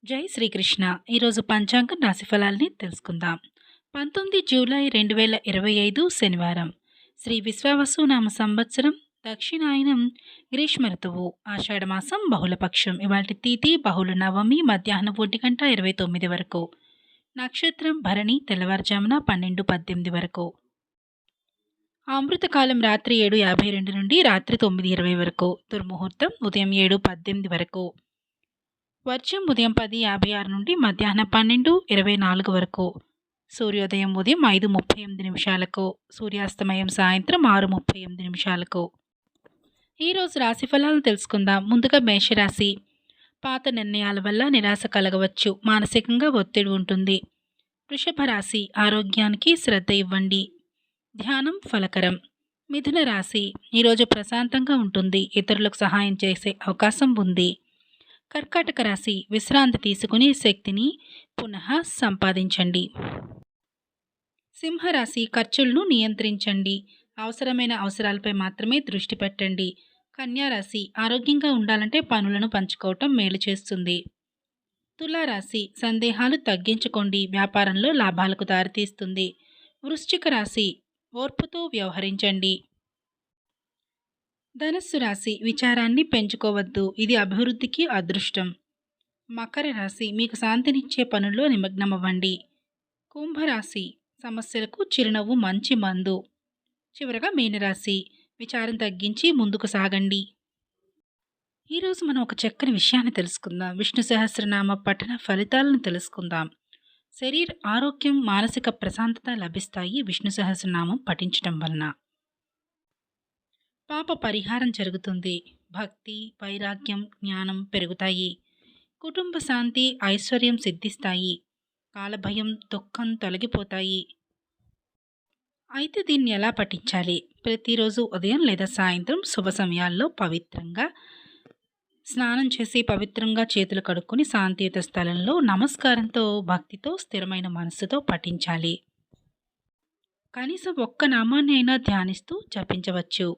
జై శ్రీకృష్ణ. ఈరోజు పంచాంగం రాశి ఫలాల్ని తెలుసుకుందాం. 19 జూలై 2025 శనివారం. శ్రీ విశ్వావసు నామ సంవత్సరం, దక్షిణాయనం, గ్రీష్మ ఋతువు, ఆషాఢమాసం, బహుళపక్షం. ఇవాల్టి తిథి బహుళ నవమి మధ్యాహ్నం 1:29 వరకు. నక్షత్రం భరణి తెల్లవారుజామున 12:18 వరకు. అమృతకాలం రాత్రి 7:52 నుండి రాత్రి 9:20 వరకు. దుర్ముహూర్తం ఉదయం 7:18 వరకు. వర్షం ఉదయం 10:56 నుండి మధ్యాహ్నం 12:24 వరకు. సూర్యోదయం ఉదయం 5:38 నిమిషాలకు. సూర్యాస్తమయం సాయంత్రం 6:38 నిమిషాలకు. ఈరోజు రాశి ఫలాలు తెలుసుకుందాం. ముందుగా మేషరాశి. పాత నిర్ణయాల వల్ల నిరాశ కలగవచ్చు. మానసికంగా ఒత్తిడి ఉంటుంది. వృషభ రాశి. ఆరోగ్యానికి శ్రద్ధ ఇవ్వండి. ధ్యానం ఫలకరం. మిథున రాశి. ఈరోజు ప్రశాంతంగా ఉంటుంది. ఇతరులకు సహాయం చేసే అవకాశం ఉంది. కర్కాటక రాశి. విశ్రాంతి తీసుకుని శక్తిని పునః సంపాదించండి. సింహరాశి. ఖర్చులను నియంత్రించండి. అవసరమైన అవసరాలపై మాత్రమే దృష్టి పెట్టండి. కన్యారాశి. ఆరోగ్యంగా ఉండాలంటే పనులను పంచుకోవటం మేలు చేస్తుంది. తులారాశి. సందేహాలు తగ్గించుకోండి. వ్యాపారంలో లాభాలకు దారితీస్తుంది. వృశ్చిక రాశి. ఓర్పుతో వ్యవహరించండి. ధనస్సు రాశి. విచారాన్ని పెంచుకోవద్దు. ఇది అభివృద్ధికి అదృష్టం. మకర రాశి. మీకు శాంతినిచ్చే పనుల్లో నిమగ్నమవ్వండి. కుంభరాశి. సమస్యలకు చిరునవ్వు మంచి మందు. చివరగా మీనరాశి. విచారం తగ్గించి ముందుకు సాగండి. ఈరోజు మనం ఒక చక్కని విషయాన్ని తెలుసుకుందాం. విష్ణు సహస్రనామ పఠన ఫలితాలను తెలుసుకుందాం. శరీర ఆరోగ్యం, మానసిక ప్రశాంతత లభిస్తాయి విష్ణు సహస్రనామం పఠించడం వలన. పాప పరిహారం జరుగుతుంది. భక్తి, వైరాగ్యం, జ్ఞానం పెరుగుతాయి. కుటుంబ శాంతి, ఐశ్వర్యం సిద్ధిస్తాయి. కాలభయం, దుఃఖం తొలగిపోతాయి. అయితే దీన్ని ఎలా పఠించాలి? ప్రతిరోజు ఉదయం లేదా సాయంత్రం శుభ సమయాల్లో పవిత్రంగా స్నానం చేసి పవిత్రంగా చేతులు కడుక్కొని శాంతియుత స్థలంలో నమస్కారంతో, భక్తితో, స్థిరమైన మనస్సుతో పఠించాలి. కనీసం ఒక్క నామాన్ని అయినా ధ్యానిస్తూ జపించవచ్చు.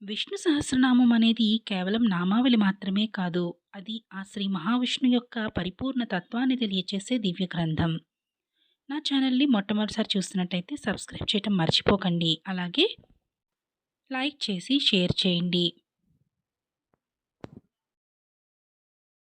విష్ణు సహస్రనామం అనేది కేవలం నామావళి మాత్రమే కాదు. అది ఆ శ్రీ మహావిష్ణు యొక్క పరిపూర్ణ తత్వాన్ని తెలియచేసే దివ్య గ్రంథం. నా ఛానల్ని మొట్టమొదటిసారి చూస్తున్నట్టయితే సబ్స్క్రైబ్ చేయటం మర్చిపోకండి. అలాగే లైక్ చేసి షేర్ చేయండి.